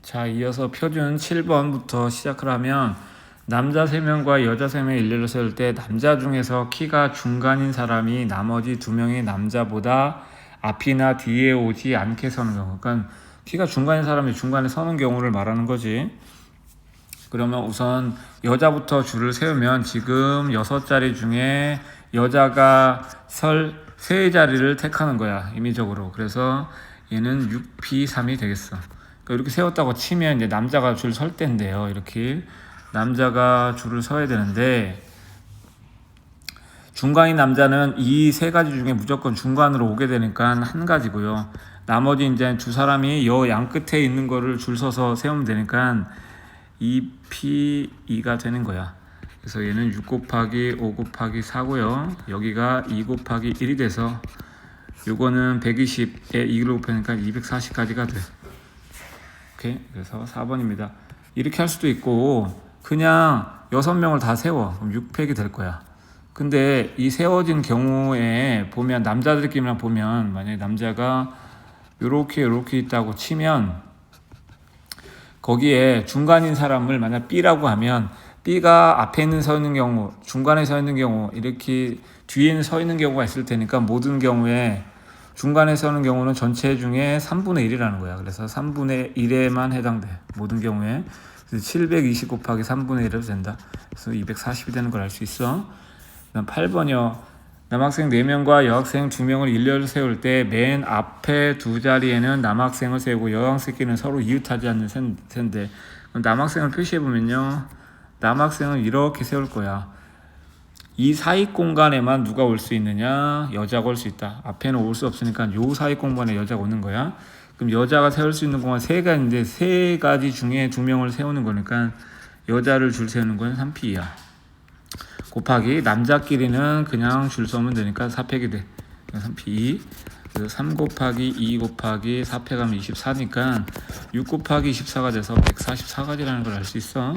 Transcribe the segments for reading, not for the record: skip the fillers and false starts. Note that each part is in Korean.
자, 이어서 표준 7번부터 시작을 하면 남자 3명과 여자 3명을 일렬로 세울 때 남자 중에서 키가 중간인 사람이 나머지 2명의 남자보다 앞이나 뒤에 오지 않게 서는 경우, 그러니까 키가 중간인 사람이 중간에 서는 경우를 말하는 거지. 그러면 우선 여자부터 줄을 세우면 지금 6자리 중에 여자가 설 3자리를 택하는 거야, 임의적으로. 그래서 얘는 6P3이 되겠어. 그러니까 이렇게 세웠다고 치면 이제 남자가 줄 설 때인데요. 이렇게 남자가 줄을 서야 되는데, 중간인 남자는 이 3가지 중에 무조건 중간으로 오게 되니까 한 가지고요. 나머지 이제 2사람이 여 양 끝에 있는 거를 줄 서서 세우면 되니까 2P2가 되는 거야. 그래서 얘는 6 곱하기 5 곱하기 4고요. 여기가 2 곱하기 1이 돼서 요거는 120에 2를 곱하니까 240까지가 돼. 오케이. 그래서 4번입니다. 이렇게 할 수도 있고 그냥 6명을 다 세워. 그럼 6팩이 될 거야. 근데 이 세워진 경우에 보면 남자들끼리만 보면 만약에 남자가 요렇게 있다고 치면 거기에 중간인 사람을 만약 B라고 하면 B가 앞에 서 있는 경우, 중간에 서 있는 경우, 이렇게 뒤에는 서 있는 경우가 있을 테니까 모든 경우에 중간에 서는 경우는 전체 중에 3분의 1이라는 거야. 그래서 3분의 1에만 해당돼. 모든 경우에. 그래서 720 곱하기 3분의 1로 된다. 그래서 240이 되는 걸 알 수 있어. 그다음 8번이요. 남학생 4명과 여학생 2명을 일렬로 세울 때 맨 앞에 2자리에는 남학생을 세우고 여학생끼리는 서로 이웃하지 않는 세인데, 남학생을 표시해보면요. 남학생은 이렇게 세울 거야. 이 사익 공간에만 누가 올 수 있느냐? 여자가 올 수 있다. 앞에는 올 수 없으니까 요 사익 공간에 여자가 오는 거야. 그럼 여자가 세울 수 있는 공간 3가지인데 3가지 중에 2명을 세우는 거니까 여자를 줄 세우는 건 3P야. 곱하기 남자끼리는 그냥 줄 서면 되니까 4팩이 돼. 3P2. 그래서 3 곱하기 2 곱하기 4팩하면 24니까 6 곱하기 24가 돼서 144가지라는 걸 알 수 있어.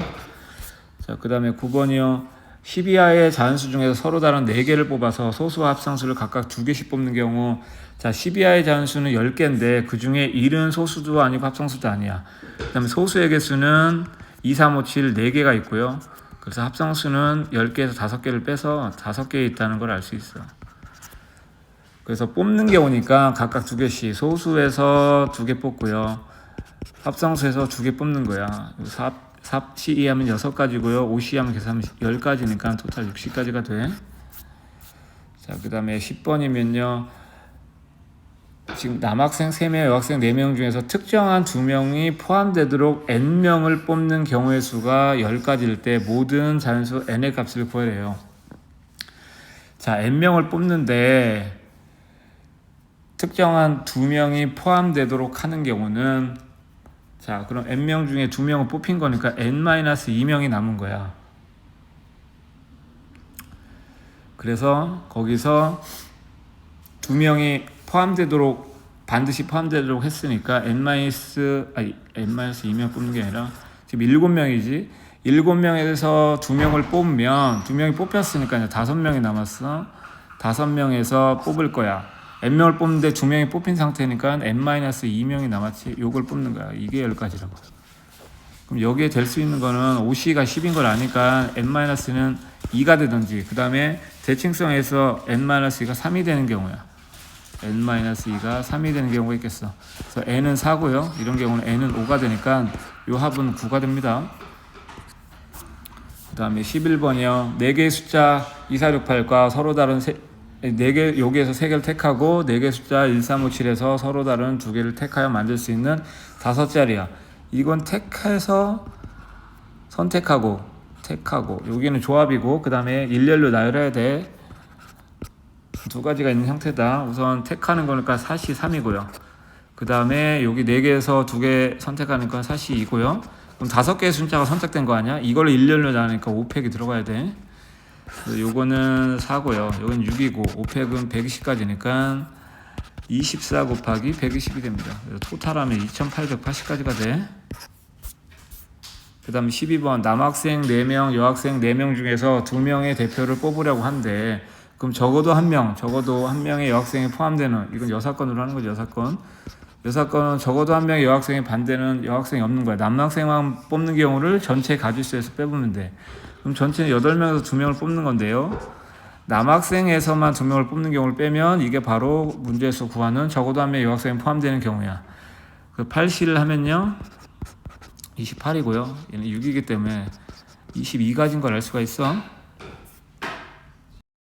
자, 그 다음에 9번이요. 10 이하의 자연수 중에서 서로 다른 4개를 뽑아서 소수와 합상수를 각각 2개씩 뽑는 경우, 자, 10 이하의 자연수는 10개인데 그 중에 1은 소수도 아니고 합성수도 아니야. 그 다음에 소수의 개수는 2, 3, 5, 7 4개가 있고요. 그래서 합성수는 10개에서 5개를 빼서 5개에 있다는 걸 알 수 있어. 그래서 뽑는 경우니까 각각 2개씩, 소수에서 2개 뽑고요. 합성수에서 2개 뽑는 거야. 4C 하면 6가지고요. 5C 하면 계산하면 10가지니까 토탈 60가지가 돼. 자, 그 다음에 10번이면요. 지금 남학생 3명, 여학생 4명 중에서 특정한 2명이 포함되도록 n명을 뽑는 경우의 수가 10가지일 때 모든 자연수 n의 값을 구하래요. 자, n명을 뽑는데 특정한 2명이 포함되도록 하는 경우는, 자, 그럼 n명 중에 2명은 뽑힌 거니까 n-2명이 남은 거야. 그래서 거기서 2명이 반드시 포함되도록 했으니까 n-2명 뽑는 게 아니라 지금 7명이지. 7명에서 2명을 뽑으면 2명이 뽑혔으니까 이제 5명이 남았어. 5명에서 뽑을 거야. n명을 뽑는데 2명이 뽑힌 상태니까 n-2명이 남았지. 요걸 뽑는 거야. 이게 10가지라고. 그럼 여기에 될 수 있는 거는 5C가 10인 걸 아니까 n-는 2가 되든지, 그 다음에 대칭성에서 n-2가 3이 되는 경우야. n-2가 3이 되는 경우가 있겠어. 그래서 n은 4고요. 이런 경우는 n은 5가 되니까 요 합은 9가 됩니다. 그 다음에 11번이요. 4개의 숫자 2, 4, 6, 8과 서로 다른 4개, 여기에서 3개를 택하고 4개의 숫자 1, 3, 5, 7에서 서로 다른 2개를 택하여 만들 수 있는 5자리야. 이건 택해서 선택하고 여기는 조합이고, 그 다음에 일렬로 나열해야 돼. 2가지가 있는 형태다. 우선 택하는 거니까 4C 3이고요. 그 다음에 여기 4개에서 2개 선택하는 건 4C 2고요. 그럼 5개의 숫자가 선택된 거 아니야? 이걸 일렬로 나누니까 5팩이 들어가야 돼. 요거는 4고요. 요건 6이고 5팩은 120까지니까 24 곱하기 120이 됩니다. 그래서 토탈하면 2880까지가 돼. 그 다음에 12번. 남학생 4명, 여학생 4명 중에서 2명의 대표를 뽑으려고 한대. 그럼 적어도 한 명의 여학생이 포함되는, 이건 여사건으로 하는 거죠. 여사건. 이 사건은 적어도 한 명의 여학생의 반대는 여학생이 없는 거야. 남학생만 뽑는 경우를 전체 가짓수에서 빼보면 돼. 그럼 전체는 8명에서 2명을 뽑는 건데요. 남학생에서만 2명을 뽑는 경우를 빼면 이게 바로 문제에서 구하는 적어도 한 명의 여학생이 포함되는 경우야. 그 8C를 하면요 28이고요. 얘는 6이기 때문에 22가지인 걸 알 수가 있어.